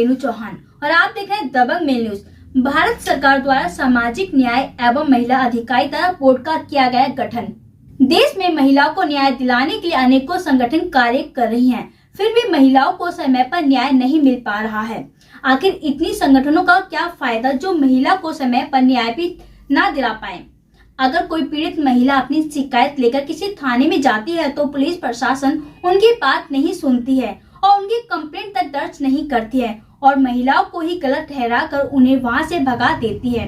रेणु चौहान और आप देख रहे हैं दबंग मेल न्यूज। भारत सरकार द्वारा सामाजिक न्याय एवं महिला अधिकारिता बोर्ड का किया गया गठन। देश में महिलाओं को न्याय दिलाने के लिए अनेकों संगठन कार्य कर रही हैं, फिर भी महिलाओं को समय पर न्याय नहीं मिल पा रहा है। आखिर इतनी संगठनों का क्या फायदा जो महिला को समय पर न्याय भी न दिला पाए। अगर कोई पीड़ित महिला अपनी शिकायत लेकर किसी थाने में जाती है तो पुलिस प्रशासन उनकी बात नहीं सुनती है और उनकी कंप्लेंट तक दर्ज नहीं करती है और महिलाओं को ही गलत ठहरा कर उन्हें वहां से भगा देती है।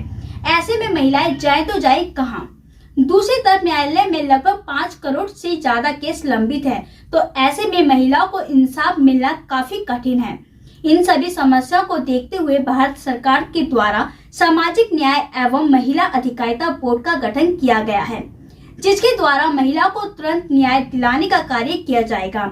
ऐसे में महिलाएं जाए तो जाए कहां। दूसरी तरफ न्यायालय में लगभग 5 करोड़ से ज्यादा केस लंबित है, तो ऐसे में महिलाओं को इंसाफ मिलना काफी कठिन है। इन सभी समस्याओं को देखते हुए भारत सरकार के द्वारा सामाजिक न्याय एवं महिला अधिकारिता बोर्ड का गठन किया गया है, जिसके द्वारा महिलाओं को तुरंत न्याय दिलाने का कार्य किया जाएगा।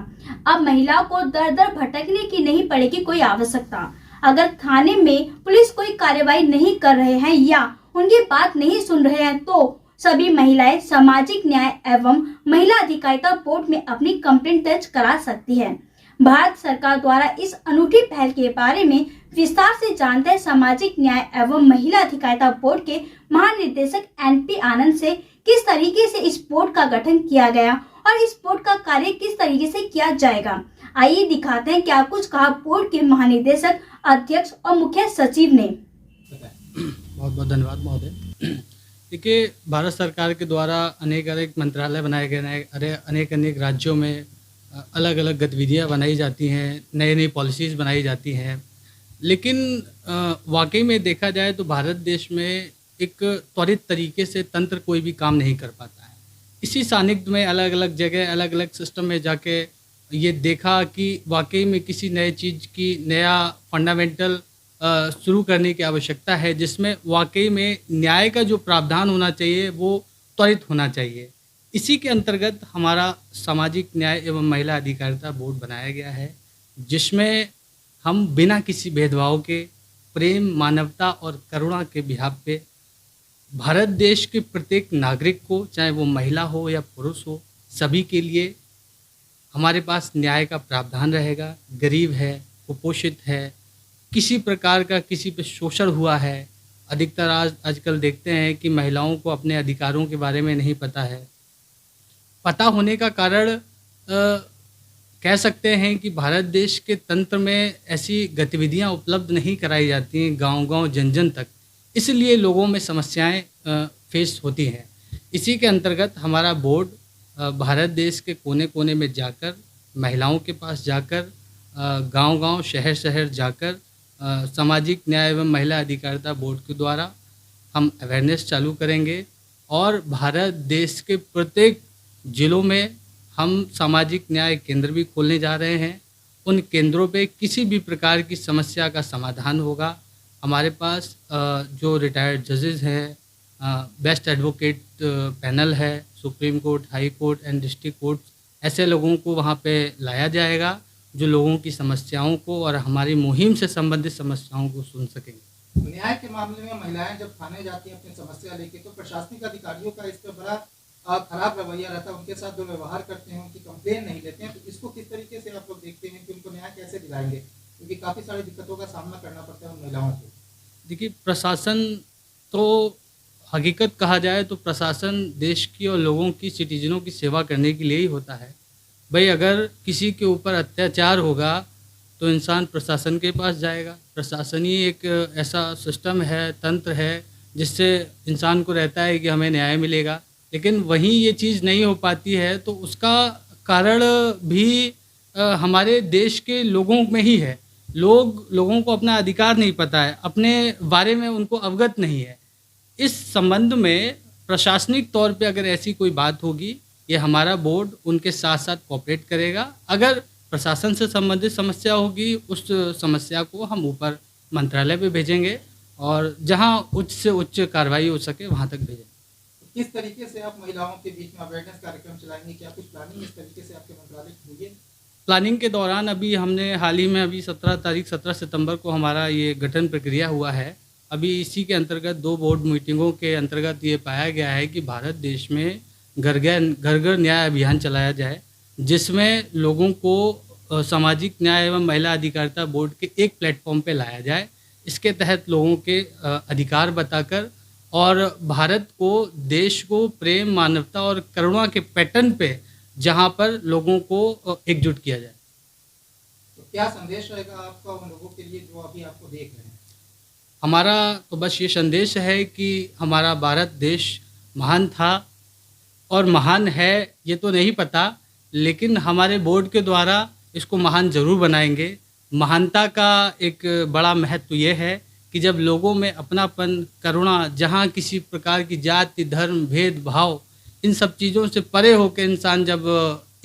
अब महिलाओं को दर दर भटकने की नहीं पड़ेगी कोई आवश्यकता। अगर थाने में पुलिस कोई कार्यवाही नहीं कर रहे हैं या उनकी बात नहीं सुन रहे हैं तो सभी महिलाएं सामाजिक न्याय एवं महिला अधिकारिता बोर्ड में अपनी कंप्लेंट दर्ज करा सकती है। भारत सरकार द्वारा इस अनूठी पहल के बारे में विस्तार से जानते हैं सामाजिक न्याय एवं महिला अधिकारिता बोर्ड के महानिदेशक NP आनंद से किस तरीके से इस बोर्ड का गठन किया गया और इस बोर्ड का कार्य किस तरीके से किया जाएगा। आइए दिखाते हैं क्या कुछ कहा बोर्ड के महानिदेशक, अध्यक्ष और मुख्य सचिव ने। बहुत बहुत धन्यवाद महोदय। देखिए, भारत सरकार के द्वारा अनेक मंत्रालय बनाए गए हैं, अनेक राज्यों में अलग अलग गतिविधियां बनाई जाती हैं, नई पॉलिसीज़ बनाई जाती हैं, लेकिन वाकई में देखा जाए तो भारत देश में एक त्वरित तरीके से तंत्र कोई भी काम नहीं कर पाता है। इसी सानिध्य में अलग अलग जगह अलग अलग सिस्टम में जाके ये देखा कि वाकई में किसी नए चीज़ की नया फंडामेंटल शुरू करने की आवश्यकता है, जिसमें वाकई में न्याय का जो प्रावधान होना चाहिए वो त्वरित होना चाहिए। इसी के अंतर्गत हमारा सामाजिक न्याय एवं महिला अधिकारिता बोर्ड बनाया गया है, जिसमें हम बिना किसी भेदभाव के प्रेम, मानवता और करुणा के बिहाफ पे भारत देश के प्रत्येक नागरिक को, चाहे वो महिला हो या पुरुष हो, सभी के लिए हमारे पास न्याय का प्रावधान रहेगा। गरीब है, कुपोषित है, किसी प्रकार का किसी पे शोषण हुआ है, अधिकतर आजकल देखते हैं कि महिलाओं को अपने अधिकारों के बारे में नहीं पता है। पता होने का कारण कह सकते हैं कि भारत देश के तंत्र में ऐसी गतिविधियां उपलब्ध नहीं कराई जाती हैं गांव-गांव, जन-जन तक, इसलिए लोगों में समस्याएं फेस होती हैं। इसी के अंतर्गत हमारा बोर्ड भारत देश के कोने-कोने में जाकर, महिलाओं के पास जाकर, गांव-गांव, शहर-शहर जाकर सामाजिक न्याय एवं महिला अधिकारिता बोर्ड के द्वारा हम अवेयरनेस चालू करेंगे और भारत देश के प्रत्येक जिलों में हम सामाजिक न्याय केंद्र भी खोलने जा रहे हैं। उन केंद्रों पे किसी भी प्रकार की समस्या का समाधान होगा। हमारे पास जो रिटायर्ड जजेस हैं, बेस्ट एडवोकेट पैनल है, supreme court, high court and district court, ऐसे लोगों को वहाँ पे लाया जाएगा जो लोगों की समस्याओं को और हमारी मुहिम से संबंधित समस्याओं को सुन सकेंगे। न्याय के मामले में महिलाएं जब थाने जाती हैं अपनी समस्या लेके, तो प्रशासनिक अधिकारियों का इस पर बड़ा खराब रवैया रहता है। उनके साथ जो व्यवहार करते हैं, उनकी कंप्लेन नहीं लेते हैं, तो इसको किस तरीके से आप लोग देखते हैं कि उनको न्याय कैसे दिलाएंगे, क्योंकि काफ़ी सारी दिक्कतों का सामना करना पड़ता है उन महिलाओं को। देखिए, प्रशासन तो हकीकत कहा जाए तो प्रशासन देश की और लोगों की, सिटीजनों की सेवा करने के लिए ही होता है। भाई, अगर किसी के ऊपर अत्याचार होगा तो इंसान प्रशासन के पास जाएगा। प्रशासन ही एक ऐसा सिस्टम है, तंत्र है, जिससे इंसान को रहता है कि हमें न्याय मिलेगा, लेकिन वहीं ये चीज़ नहीं हो पाती है, तो उसका कारण भी हमारे देश के लोगों में ही है। लोगों को अपना अधिकार नहीं पता है, अपने बारे में उनको अवगत नहीं है। इस संबंध में प्रशासनिक तौर पे अगर ऐसी कोई बात होगी, ये हमारा बोर्ड उनके साथ साथ कोऑपरेट करेगा। अगर प्रशासन से संबंधित समस्या होगी, उस समस्या को हम ऊपर मंत्रालय पे भेजेंगे और जहां उच्च से उच्च कार्रवाई हो सके वहां तक भेजेंगे। किस तरीके से आप महिलाओं के बीच में अवेयरनेस कार्यक्रम चलाएंगे? क्या कुछ प्लानिंग इस तरीके से आपके मंत्रालय की हुई है? प्लानिंग के दौरान अभी हमने हाल ही में अभी 17 सितंबर को हमारा ये गठन प्रक्रिया हुआ है। अभी इसी के अंतर्गत 2 बोर्ड मीटिंगों के अंतर्गत ये पाया गया है कि भारत देश में घर घर न्याय अभियान चलाया जाए, जिसमें लोगों को सामाजिक न्याय एवं महिला अधिकारिता बोर्ड के एक प्लेटफॉर्म पे लाया जाए। इसके तहत लोगों के अधिकार बताकर और भारत को, देश को प्रेम, मानवता और करुणा के पैटर्न पे जहाँ पर लोगों को एकजुट किया जाए। तो क्या संदेश रहेगा आपका उन लोगों के लिए जो अभी आपको देख रहे हैं? हमारा तो बस ये संदेश है कि हमारा भारत देश महान था और महान है ये तो नहीं पता, लेकिन हमारे बोर्ड के द्वारा इसको महान ज़रूर बनाएंगे। महानता का एक बड़ा महत्व ये है कि जब लोगों में अपनापन, करुणा, जहाँ किसी प्रकार की जाति, धर्म, भेदभाव, इन सब चीज़ों से परे होकर इंसान जब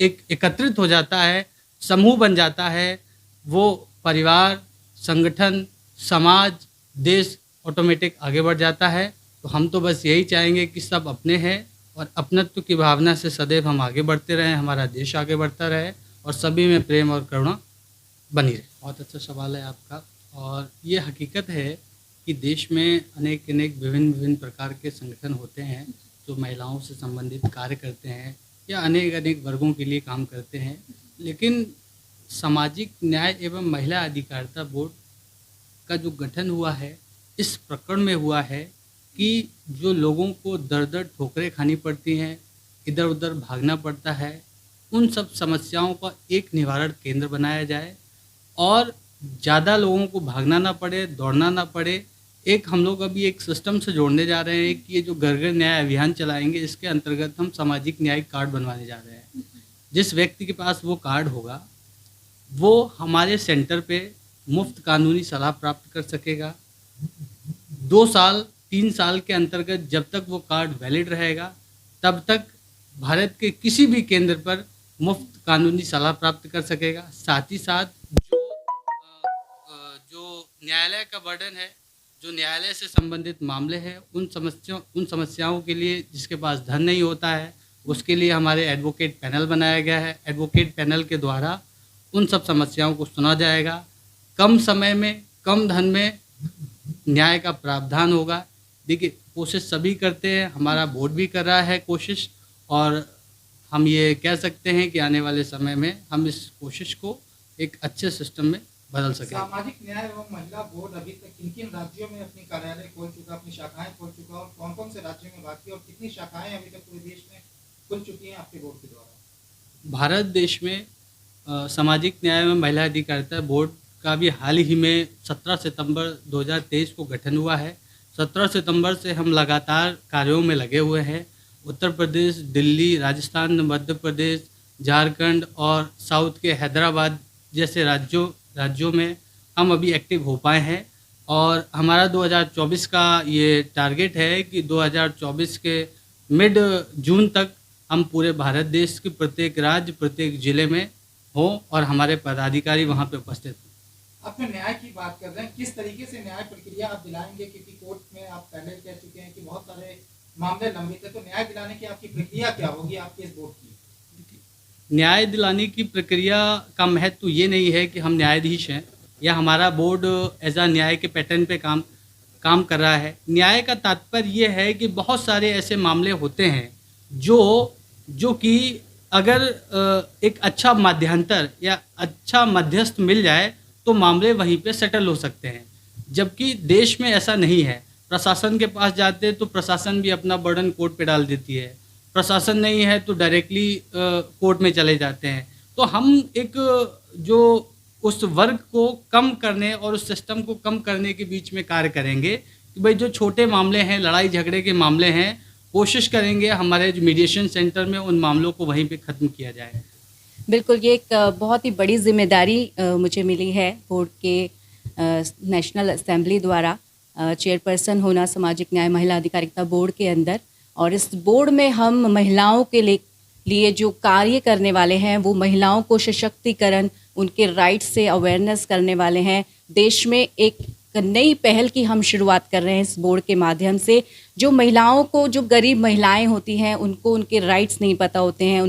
एक एकत्रित हो जाता है, समूह बन जाता है, वो परिवार, संगठन, समाज, देश ऑटोमेटिक आगे बढ़ जाता है। तो हम तो बस यही चाहेंगे कि सब अपने हैं और अपनत्व की भावना से सदैव हम आगे बढ़ते रहें, हमारा देश आगे बढ़ता रहे और सभी में प्रेम और करुणा बनी रहे। बहुत अच्छा सवाल है आपका। और ये हकीकत है कि देश में अनेक विभिन्न प्रकार के संगठन होते हैं जो महिलाओं से संबंधित कार्य करते हैं या अनेक वर्गों के लिए काम करते हैं, लेकिन सामाजिक न्याय एवं महिला अधिकारिता बोर्ड का जो गठन हुआ है इस प्रकरण में हुआ है कि जो लोगों को दर ठोकरें खानी पड़ती हैं, इधर उधर भागना पड़ता है, उन सब समस्याओं का एक निवारण केंद्र बनाया जाए और ज़्यादा लोगों को भागना ना पड़े, दौड़ना ना पड़े। एक हम लोग अभी एक सिस्टम से जोड़ने जा रहे हैं कि ये जो घर घर न्याय अभियान चलाएंगे, इसके अंतर्गत हम सामाजिक न्याय कार्ड बनवाने जा रहे हैं। जिस व्यक्ति के पास वो कार्ड होगा वो हमारे सेंटर पे मुफ्त कानूनी सलाह प्राप्त कर सकेगा। 2 साल 3 साल के अंतर्गत जब तक वो कार्ड वैलिड रहेगा तब तक भारत के किसी भी केंद्र पर मुफ्त कानूनी सलाह प्राप्त कर सकेगा। साथ ही साथ जो न्यायालय का बर्डन है, जो न्यायालय से संबंधित मामले हैं, उन समस्याओं के लिए जिसके पास धन नहीं होता है उसके लिए हमारे एडवोकेट पैनल बनाया गया है। एडवोकेट पैनल के द्वारा उन सब समस्याओं को सुना जाएगा। कम समय में, कम धन में न्याय का प्रावधान होगा। देखिए, कोशिश सभी करते हैं, हमारा बोर्ड भी कर रहा है कोशिश, और हम ये कह सकते हैं कि आने वाले समय में हम इस कोशिश को एक अच्छे सिस्टम में बदल सकें। सामाजिक न्याय एवं महिला बोर्ड अभी तक किन किन राज्यों में अपनी कार्यालय खोल चुका, अपनी शाखाएं खोल चुका और कौन कौन से राज्यों में बाकी और कितनी शाखाएं अभी तक पूरे देश में खुल चुकी हैं आपके बोर्ड के द्वारा? भारत देश में सामाजिक न्याय एवं महिला अधिकारिता बोर्ड का भी हाल ही में 17 सितंबर 2023 को गठन हुआ है। 17 सितंबर से हम लगातार कार्यों में लगे हुए हैं। उत्तर प्रदेश, दिल्ली, राजस्थान, मध्य प्रदेश, झारखंड और साउथ के हैदराबाद जैसे राज्यों में हम अभी एक्टिव हो पाए हैं और हमारा 2024 का ये टारगेट है कि 2024 के मिड जून तक हम पूरे भारत देश के प्रत्येक राज्य, प्रत्येक जिले में हों और हमारे पदाधिकारी वहाँ पे उपस्थित हों। आप न्याय की बात कर रहे हैं, किस तरीके से न्याय प्रक्रिया आप दिलाएंगे? क्योंकि कोर्ट में आप पहले कह चुके हैं कि बहुत सारे मामले लंबित है, तो न्याय दिलाने की आपकी प्रक्रिया क्या होगी आपके इस बोर्ड की? न्याय दिलाने की प्रक्रिया का महत्व ये नहीं है कि हम न्यायाधीश हैं या हमारा बोर्ड एज आ न्याय के पैटर्न पे काम कर रहा है। न्याय का तात्पर्य ये है कि बहुत सारे ऐसे मामले होते हैं जो कि अगर एक अच्छा मध्यंतर या अच्छा मध्यस्थ मिल जाए तो मामले वहीं पे सेटल हो सकते हैं, जबकि देश में ऐसा नहीं है। प्रशासन के पास जाते हैं तो प्रशासन भी अपना बर्डन कोर्ट पे डाल देती है, प्रशासन नहीं है तो डायरेक्टली कोर्ट में चले जाते हैं। तो हम एक जो उस वर्ग को कम करने और उस सिस्टम को कम करने के बीच में कार्य करेंगे कि भाई जो छोटे मामले हैं, लड़ाई झगड़े के मामले हैं, कोशिश करेंगे हमारे जो मीडिएशन सेंटर में उन मामलों को वहीं पे ख़त्म किया जाए। बिल्कुल, ये एक बहुत ही बड़ी जिम्मेदारी मुझे मिली है बोर्ड के नेशनल असेंबली द्वारा चेयरपर्सन होना सामाजिक न्याय महिला अधिकारिता बोर्ड के अंदर। और इस बोर्ड में हम महिलाओं के लिए जो कार्य करने वाले हैं वो महिलाओं को सशक्तिकरण, उनके राइट से अवेयरनेस करने वाले हैं। देश में एक नई पहल की हम शुरुआत कर रहे हैं इस बोर्ड के माध्यम से। जो महिलाओं को, जो गरीब महिलाएं होती हैं, उनको उनके राइट्स नहीं पता होते हैं,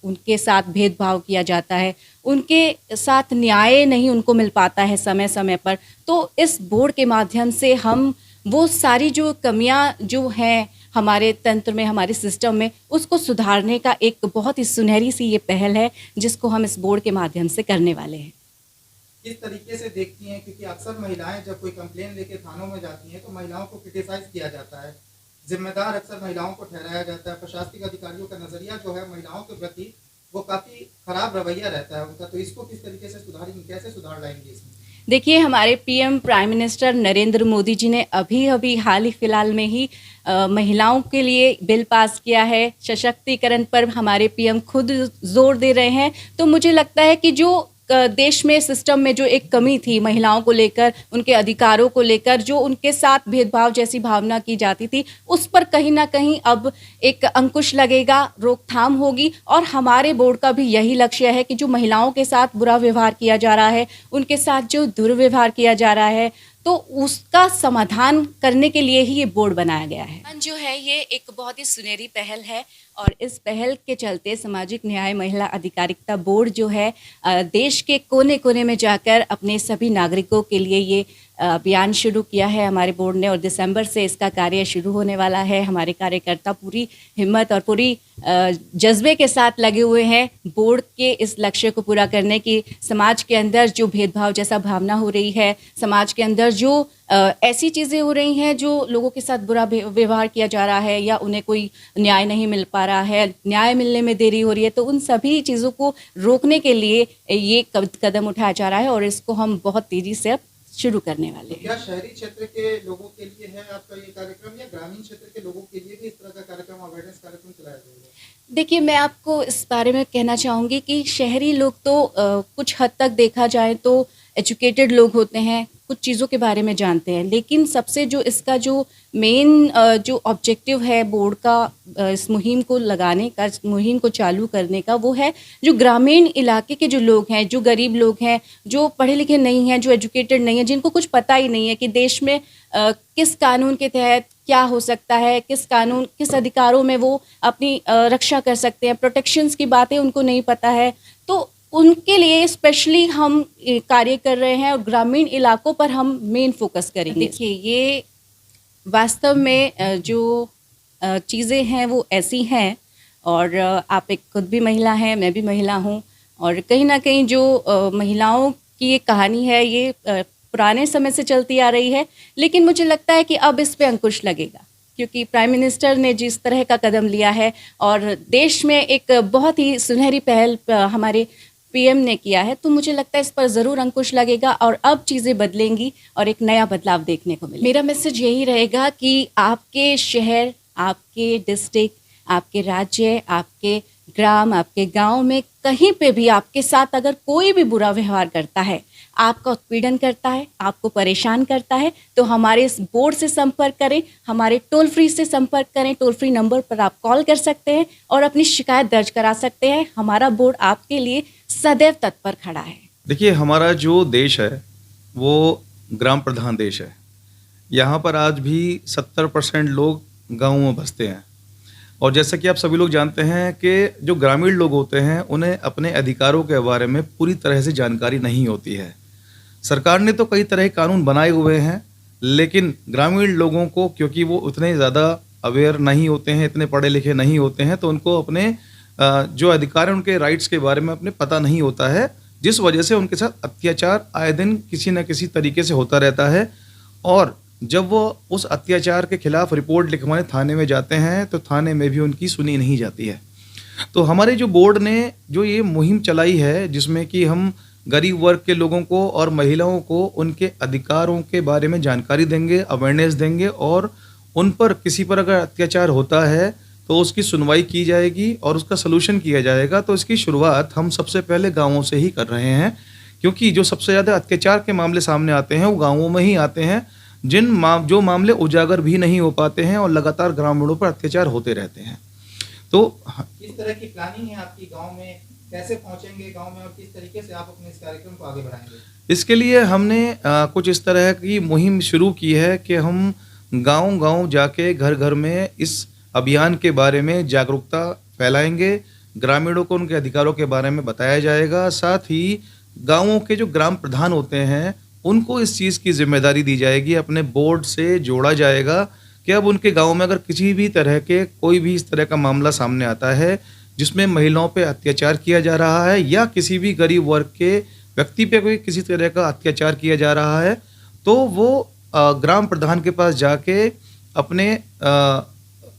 उनके साथ भेदभाव किया जाता है, उनके साथ न्याय नहीं उनको मिल पाता है समय समय पर। तो इस बोर्ड के माध्यम से हम वो सारी जो कमियां जो हैं हमारे तंत्र में, हमारे सिस्टम में, उसको सुधारने का एक बहुत ही सुनहरी सी ये पहल है जिसको हम इस बोर्ड के माध्यम से करने वाले हैं। किस तरीके से देखती हैं, क्योंकि अक्सर महिलाएं जब कोई कंप्लेन लेके थानों में जाती हैं तो महिलाओं को क्रिटिसाइज किया जाता है, जिम्मेदार अक्सर महिलाओं को ठहराया जाता है, प्रशासनिक अधिकारियों का नजरिया जो है महिलाओं के प्रति वो काफी खराब रवैया रहता है उनका, तो इसको किस तरीके से सुधारेंगे, कैसे सुधार लाएंगे इसमें? देखिए, हमारे PM prime minister Narendra Modi ji ने अभी हाल ही फिलहाल में ही महिलाओं के लिए बिल पास किया है। सशक्तिकरण पर हमारे पीएम खुद जोर दे रहे हैं। तो मुझे लगता है कि जो देश में सिस्टम में जो एक कमी थी महिलाओं को लेकर, उनके अधिकारों को लेकर, जो उनके साथ भेदभाव जैसी भावना की जाती थी, उस पर कहीं ना कहीं अब एक अंकुश लगेगा, रोकथाम होगी। और हमारे बोर्ड का भी यही लक्ष्य है कि जो महिलाओं के साथ बुरा व्यवहार किया जा रहा है, उनके साथ जो दुर्व्यवहार किया जा रहा है, तो उसका समाधान करने के लिए ही ये बोर्ड बनाया गया है। जो है ये एक बहुत ही सुनहरी पहल है और इस पहल के चलते सामाजिक न्याय महिला अधिकारिता बोर्ड जो है देश के कोने कोने में जाकर अपने सभी नागरिकों के लिए ये अभियान शुरू किया है हमारे बोर्ड ने, और दिसंबर से इसका कार्य शुरू होने वाला है। हमारे कार्यकर्ता पूरी हिम्मत और पूरी जज्बे के साथ लगे हुए हैं बोर्ड के इस लक्ष्य को पूरा करने की। समाज के अंदर जो भेदभाव जैसा भावना हो रही है, समाज के अंदर जो ऐसी चीज़ें हो रही हैं जो लोगों के साथ बुरा व्यवहार किया जा रहा है या उन्हें कोई न्याय नहीं मिल पा रहा है, न्याय मिलने में देरी हो रही है, तो उन सभी चीज़ों को रोकने के लिए ये कदम उठाया जा रहा है और इसको हम बहुत तेज़ी से अब शुरू करने वाले हैं। क्या शहरी क्षेत्र के लोगों के लिए है आपका ये कार्यक्रम या ग्रामीण क्षेत्र के लोगों के लिए भी इस तरह का कार्यक्रम, अवेयरनेस कार्यक्रम चलाया जाएगा? देखिए, मैं आपको इस बारे में कहना चाहूँगी कि शहरी लोग तो कुछ हद तक देखा जाए तो एजुकेटेड लोग होते हैं, कुछ चीज़ों के बारे में जानते हैं, लेकिन सबसे जो इसका जो मेन जो ऑब्जेक्टिव है बोर्ड का इस मुहिम को लगाने का, इस मुहिम को चालू करने का, वो है जो ग्रामीण इलाके के जो लोग हैं, जो गरीब लोग हैं, जो पढ़े लिखे नहीं हैं, जो एजुकेटेड नहीं हैं, जिनको कुछ पता ही नहीं है कि देश में किस कानून के तहत क्या हो सकता है, किस कानून, किस अधिकारों में वो अपनी रक्षा कर सकते हैं, प्रोटेक्शंस की बातें उनको नहीं पता है। तो उनके लिए स्पेशली हम कार्य कर रहे हैं और ग्रामीण इलाकों पर हम मेन फोकस करेंगे। देखिए, ये वास्तव में जो चीज़ें हैं वो ऐसी हैं, और आप एक खुद भी महिला हैं, मैं भी महिला हूँ, और कहीं ना कहीं जो महिलाओं की ये कहानी है ये पुराने समय से चलती आ रही है, लेकिन मुझे लगता है कि अब इस पे अंकुश लगेगा क्योंकि प्राइम मिनिस्टर ने जिस तरह का कदम लिया है और देश में एक बहुत ही सुनहरी पहल हमारे पीएम ने किया है, तो मुझे लगता है इस पर ज़रूर अंकुश लगेगा और अब चीज़ें बदलेंगी और एक नया बदलाव देखने को मिलेगा। मेरा मैसेज यही रहेगा कि आपके शहर, आपके डिस्ट्रिक्ट, आपके राज्य, आपके ग्राम, आपके गांव में कहीं पे भी आपके साथ अगर कोई भी बुरा व्यवहार करता है, आपका उत्पीड़न करता है, आपको परेशान करता है, तो हमारे इस बोर्ड से संपर्क करें, हमारे टोल फ्री से संपर्क करें। टोल फ्री नंबर पर आप कॉल कर सकते हैं और अपनी शिकायत दर्ज करा सकते हैं। हमारा बोर्ड आपके लिए सदैव तत्पर खड़ा है। देखिए, हमारा जो देश है वो ग्राम प्रधान देश है। यहाँ पर आज भी 70% लोग गाँव में बसते हैं, और जैसा कि आप सभी लोग जानते हैं कि जो ग्रामीण लोग होते हैं उन्हें अपने अधिकारों के बारे में पूरी तरह से जानकारी नहीं होती है। सरकार ने तो कई तरह के कानून बनाए हुए हैं, लेकिन ग्रामीण लोगों को, क्योंकि वो उतने ज़्यादा अवेयर नहीं होते हैं, इतने पढ़े लिखे नहीं होते हैं, तो उनको अपने जो अधिकार हैं, उनके राइट्स के बारे में अपने पता नहीं होता है, जिस वजह से उनके साथ अत्याचार आए दिन किसी न किसी तरीके से होता रहता है। और जब वो उस अत्याचार के खिलाफ रिपोर्ट लिखवाने थाने में जाते हैं तो थाने में भी उनकी सुनी नहीं जाती है। तो हमारे जो बोर्ड ने जो ये मुहिम चलाई है, जिसमें कि हम गरीब वर्ग के लोगों को और महिलाओं को उनके अधिकारों के बारे में जानकारी देंगे, अवेयरनेस देंगे, और उन पर किसी पर अगर अत्याचार होता है तो उसकी सुनवाई की जाएगी और उसका सलूशन किया जाएगा। तो इसकी शुरुआत हम सबसे पहले गाँवों से ही कर रहे हैं, क्योंकि जो सबसे ज़्यादा अत्याचार के मामले सामने आते हैं वो गाँवों में ही आते हैं, जो मामले उजागर भी नहीं हो पाते हैं और लगातार ग्रामीणों पर अत्याचार होते रहते हैं। तो किस तरह की प्लानिंग है आपकी गांव में, कैसे पहुंचेंगे गांव में और किस तरीके से आप अपने इस कार्यक्रम को आगे बढ़ाएंगे? इसके लिए हमने कुछ इस तरह की मुहिम शुरू की है कि हम गांव-गांव जाके घर घर में इस अभियान के बारे में जागरूकता फैलाएंगे। ग्रामीणों को उनके अधिकारों के बारे में बताया जाएगा। साथ ही गाँवों के जो ग्राम प्रधान होते हैं उनको इस चीज़ की जिम्मेदारी दी जाएगी, अपने बोर्ड से जोड़ा जाएगा कि अब उनके गांव में अगर किसी भी तरह के कोई भी इस तरह का मामला सामने आता है जिसमें महिलाओं पे अत्याचार किया जा रहा है या किसी भी गरीब वर्ग के व्यक्ति पे कोई किसी तरह का अत्याचार किया जा रहा है, तो वो ग्राम प्रधान के पास जाके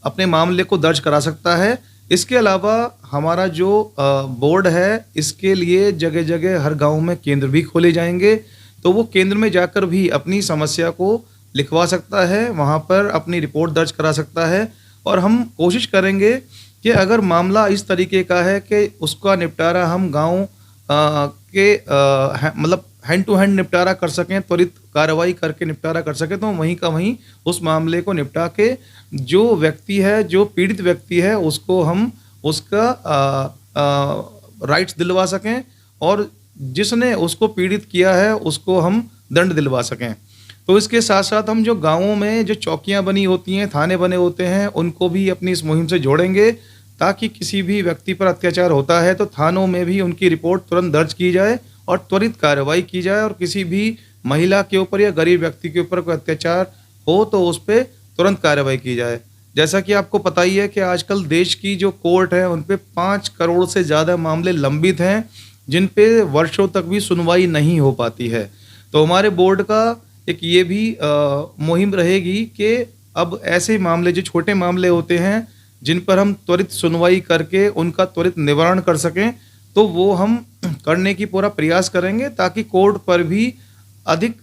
अपने मामले को दर्ज करा सकता है। इसके अलावा हमारा जो बोर्ड है, इसके लिए जगह जगह हर गांव में केंद्र भी खोले जाएंगे, तो वो केंद्र में जाकर भी अपनी समस्या को लिखवा सकता है, वहाँ पर अपनी रिपोर्ट दर्ज करा सकता है। और हम कोशिश करेंगे कि अगर मामला इस तरीके का है कि उसका निपटारा हम गांव के मतलब हैंड टू हैंड निपटारा कर सकें, त्वरित कार्रवाई करके निपटारा कर सकें, तो वहीं का वहीं उस मामले को निपटा के जो व्यक्ति है, जो पीड़ित व्यक्ति है, उसको हम उसका राइट्स दिलवा सकें और जिसने उसको पीड़ित किया है उसको हम दंड दिलवा सकें। तो इसके साथ साथ हम जो गाँवों में जो चौकियाँ बनी होती हैं, थाने बने होते हैं, उनको भी अपनी इस मुहिम से जोड़ेंगे ताकि किसी भी व्यक्ति पर अत्याचार होता है तो थानों में भी उनकी रिपोर्ट तुरंत दर्ज की जाए और त्वरित कार्रवाई की जाए, और किसी भी महिला के ऊपर या गरीब व्यक्ति के ऊपर कोई अत्याचार हो तो उस पर तुरंत कार्रवाई की जाए। जैसा कि आपको पता ही है कि आजकल देश की जो कोर्ट है उन पे 5 करोड़ से ज़्यादा मामले लंबित हैं जिन पे वर्षों तक भी सुनवाई नहीं हो पाती है। तो हमारे बोर्ड का एक ये भी मुहिम रहेगी कि अब ऐसे मामले जो छोटे मामले होते हैं जिन पर हम त्वरित सुनवाई करके उनका त्वरित निवारण कर सकें, तो वो हम करने की पूरा प्रयास करेंगे ताकि कोर्ट पर भी अधिक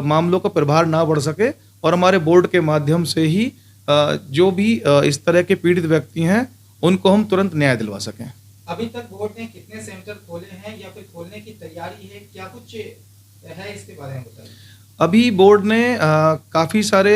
मामलों का प्रभार ना बढ़ सके और हमारे बोर्ड के माध्यम से ही जो भी इस तरह के पीड़ित व्यक्ति हैं उनको हम तुरंत न्याय दिलवा सकें। अभी तक बोर्ड ने कितने सेंटर खोले हैं या फिर खोलने की तैयारी है, क्या कुछ है इसके बारे में बताइए। अभी बोर्ड ने काफ़ी सारे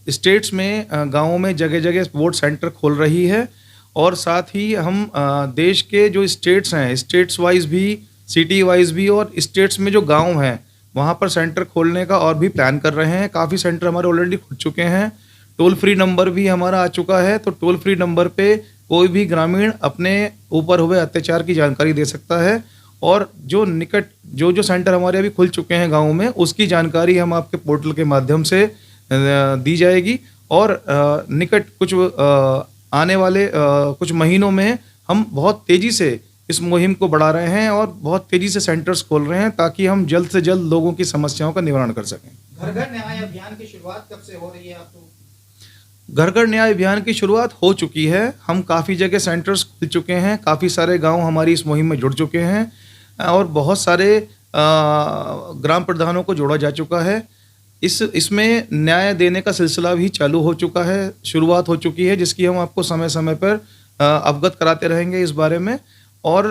स्टेट्स में गाँवों में जगह जगह बोर्ड सेंटर खोल रही है, और साथ ही हम देश के जो स्टेट्स हैं, स्टेट्स वाइज भी, सिटी वाइज भी, और स्टेट्स में जो गांव हैं वहाँ पर सेंटर खोलने का और भी प्लान कर रहे हैं। काफ़ी सेंटर हमारे ऑलरेडी खुल चुके हैं। टोल फ्री नंबर भी हमारा आ चुका है, तो टोल फ्री नंबर पे कोई भी ग्रामीण अपने ऊपर हुए अत्याचार की जानकारी दे सकता है, और जो निकट जो सेंटर हमारे अभी खुल चुके हैं गाँव में उसकी जानकारी हम आपके पोर्टल के माध्यम से दी जाएगी। और निकट कुछ आने वाले कुछ महीनों में हम बहुत तेज़ी से इस मुहिम को बढ़ा रहे हैं और बहुत तेज़ी से सेंटर्स खोल रहे हैं ताकि हम जल्द से जल्द लोगों की समस्याओं का निवारण कर सकें। घर घर न्याय अभियान की शुरुआत कब से हो रही है आपको? घर घर न्याय अभियान की शुरुआत हो चुकी है। हम काफ़ी जगह सेंटर्स खुल चुके हैं, काफ़ी सारे गांव हमारी इस मुहिम में जुड़ चुके हैं और बहुत सारे ग्राम प्रधानों को जोड़ा जा चुका है। इसमें न्याय देने का सिलसिला भी चालू हो चुका है, शुरुआत हो चुकी है, जिसकी हम आपको समय समय पर अवगत कराते रहेंगे इस बारे में। और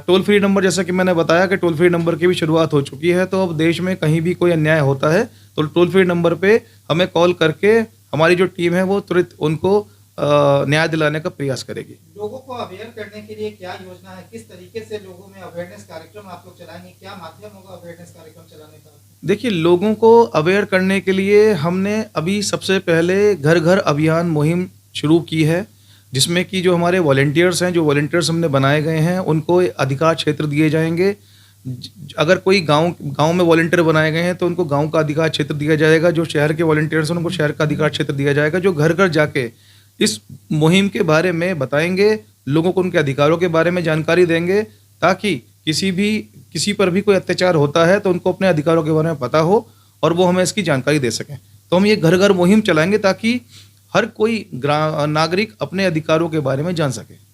टोल फ्री नंबर, जैसा कि मैंने बताया कि टोल फ्री नंबर की भी शुरुआत हो चुकी है, तो अब देश में कहीं भी कोई अन्याय होता है तो टोल फ्री नंबर पे हमें कॉल करके हमारी जो टीम है वो तुरंत उनको न्याय दिलाने का प्रयास करेगी। लोगों को अवेयर करने के लिए क्या योजना है, किस तरीके से लोगों में अवेयरनेस कार्यक्रम आप लोग चलाएंगे, क्या माध्यम होगा अवेयरनेस कार्यक्रम चलाने का? देखिए, लोगों को अवेयर करने के लिए हमने अभी सबसे पहले घर घर अभियान मुहिम शुरू की है, जिसमें कि जो हमारे वॉलंटियर्स हैं, जो वॉलंटियर्स हमने बनाए गए हैं, उनको अधिकार क्षेत्र दिए जाएंगे। अगर कोई गांव में वॉलंटियर बनाए गए हैं तो उनको गांव का अधिकार क्षेत्र दिया जाएगा। जो शहर के वॉलंटियर्स हैं उनको शहर का अधिकार क्षेत्र दिया जाएगा, जो घर घर जाके इस मुहिम के बारे में बताएंगे, लोगों को उनके अधिकारों के बारे में जानकारी देंगे, ताकि किसी पर भी कोई अत्याचार होता है तो उनको अपने अधिकारों के बारे में पता हो और वो हमें इसकी जानकारी दे सकें। तो हम ये घर घर मुहिम चलाएंगे ताकि हर कोई नागरिक अपने अधिकारों के बारे में जान सके।